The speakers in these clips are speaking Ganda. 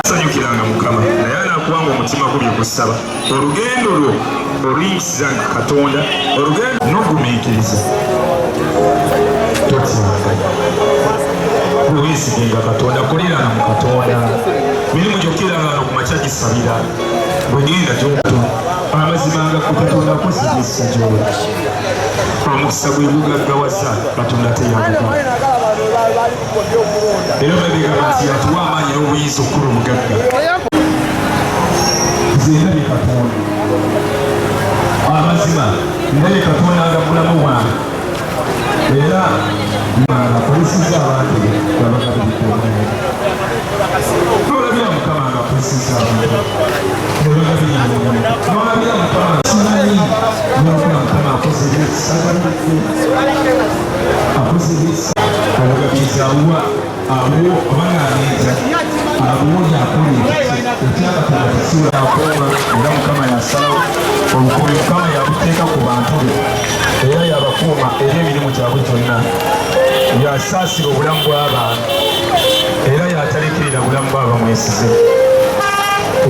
sanyukiranga Mukama naye anaakubanga omutima guli okusaba olugendo lwo oluyingiza nga Katonda olugendo n'ogumiikiriza totyanga weesigenga Katonda kulirana mu Katonda mirimu gyokirana ku makya gisabira bwegenda gyoto amazima nga ku Katonda akozesa gyoli omukisa gwe gugaggawaza Katonda teyaguga era babigamba nti atuwa amaanyi n'obuyinza okukola omugagga nze ndabye Katonda amazima ndabye Katonda nga mulamu wange era akolesezza abantu nolabira Mukama nga akolesezza abantu nolabira Mukama simanyi nokuba Mukama akozesa obugabiriza awa abo abanaaneeza abooli akola ekyakatonda kisiwa yakuuma era Mukama yasalawo obukuumi Mukama yabuteeka ku bantu be era yabakuuma eri emirimu gyabwe gyonna yasaasira obulamu bw'abantu era yatalekirira bulamu bw'abamwesize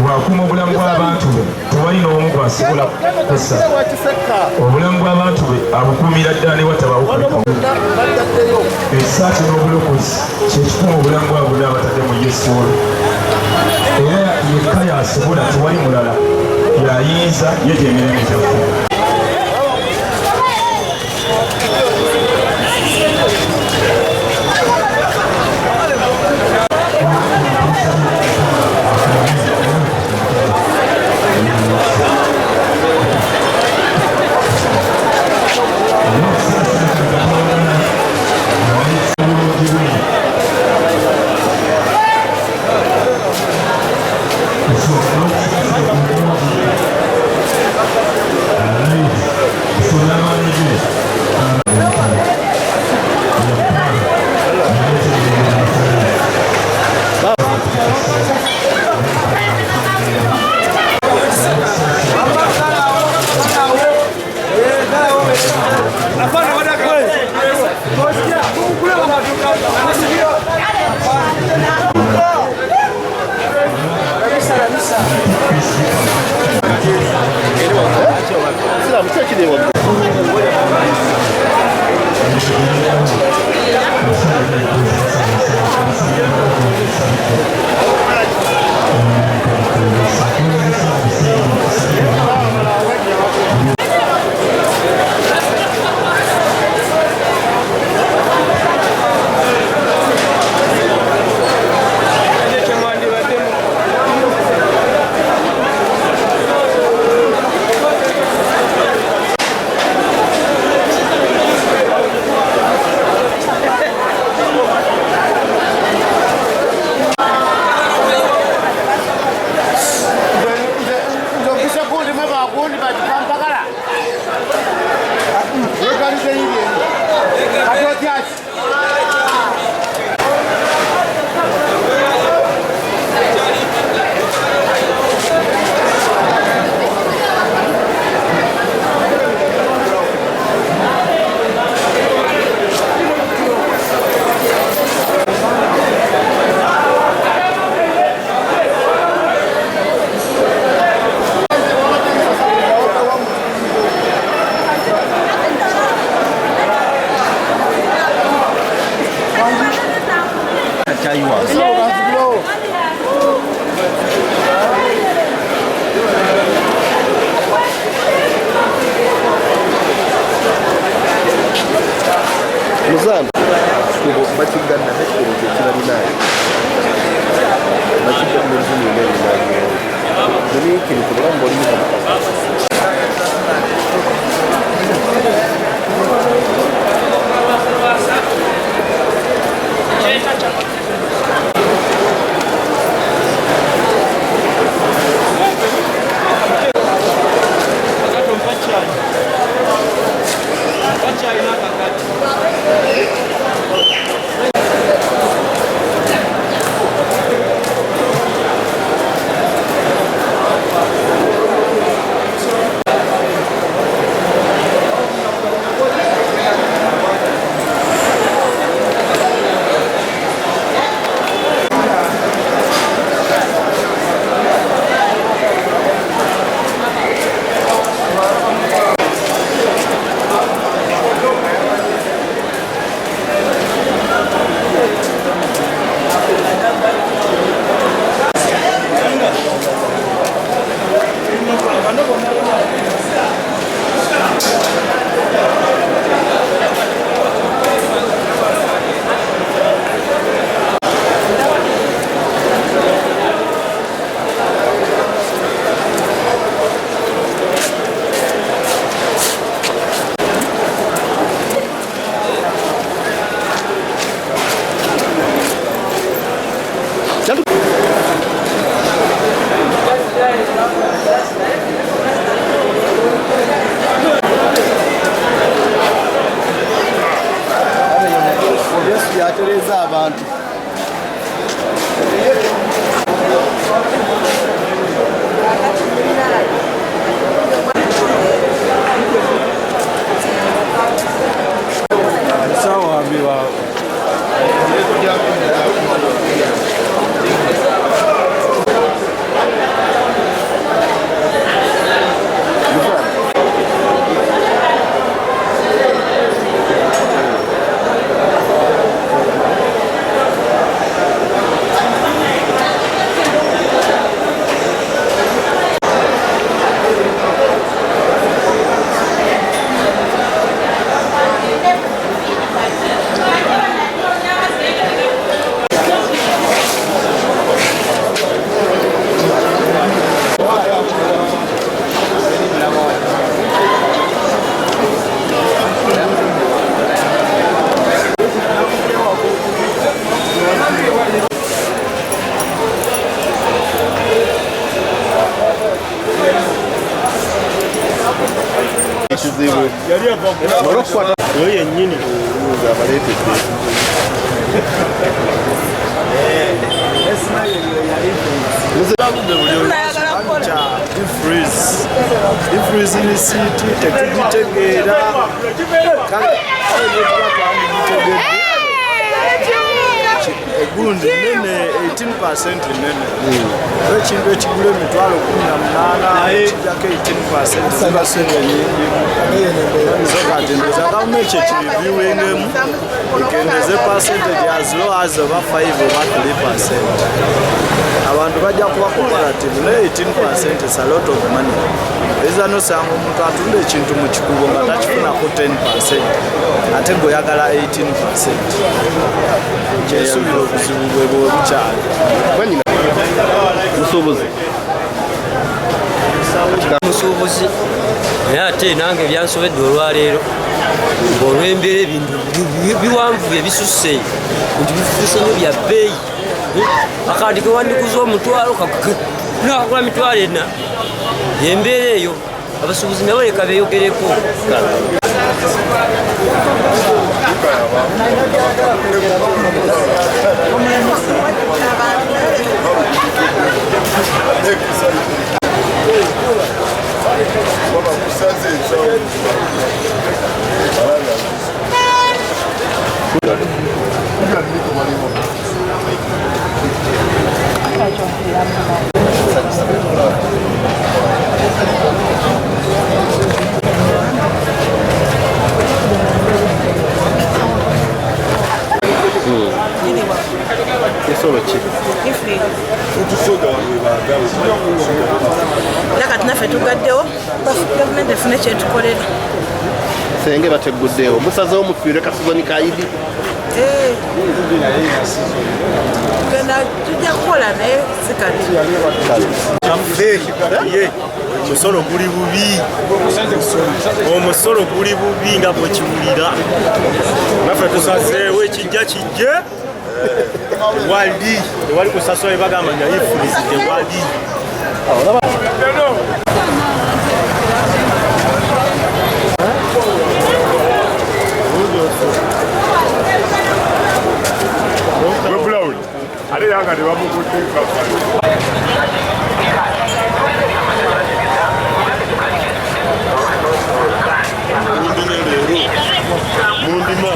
bwakuuma obulamu bw'abantu be tewali n'omu gwasobola kukosa obulamu bw'abantu be abukuumira ddala ne watabawo ekisaati n'obulokozi kyekikuuma obulamu bwabwe bonna abatadde mu Yesu olwo era yekka yasobola tewali mulala yayinza ye gyemirembe gyaffe abantu. Sawa ambiwa. Yo yennyini abaleetedde ifreeze n'isiiti tetugitegeera egundi nene 18% nene ekintu ekigula emitwalo 18 kijjako 18% ziba sente nyingi so kati ndoza gavumenti ekyo kiriviewingemu ekendeze percentage as low as oba 5 oba 3%. abantu bajja kuba cooperative ne 18% is a lot of money. Eza nosanga omuntu atunda ekintu mu kikubo nga takifunako 10% ate ng'oyagala 18%. Kyesuubira obuzibu bwe bukyali. Musuubuzi naye ate nange byansobedde olwaleero ng'olw'embeera ebintu biwanvu ebisusse nti bifuuse nnyo bya bbeeyi. Akandi ke wandikuza omutwalo nakagula mitwalo 4. Embeera eyo abasuubuzi nabo leka beeyogereko. Nakati naffe tugaddewo gavumenti efune kyetukolera. Senge bateguddewo musazewo mufiire kasizoni kaidi tugenda tujja kukola naye sikati omusolo guli bubi, omusolo guli bubi nga bwekiwulira. Naffe tusazeewo ekijja kijje wali tewali kusasula ebagamba nga ifulizidde wali. ate yanga tebamukutte mundima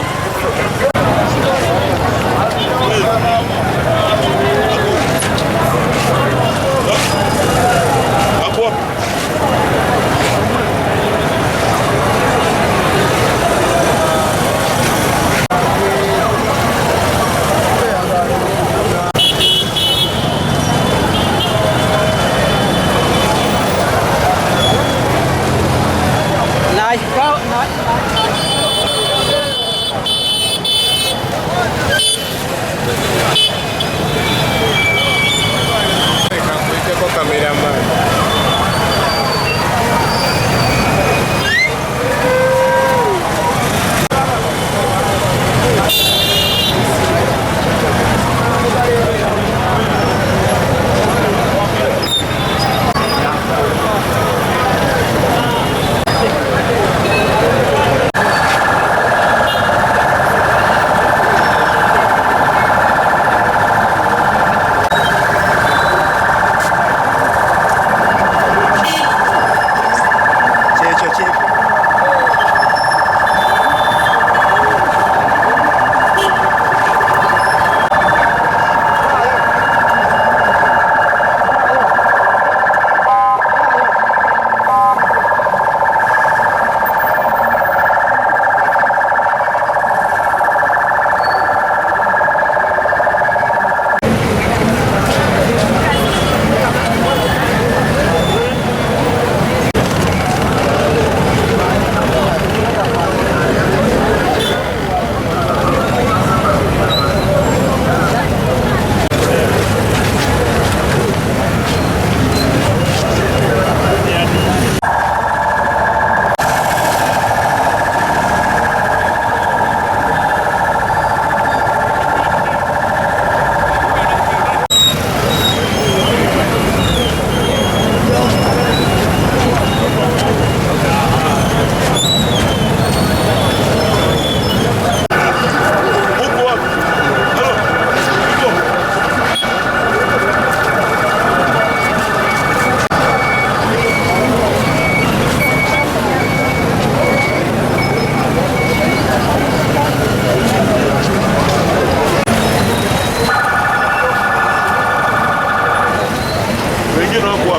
nakuwa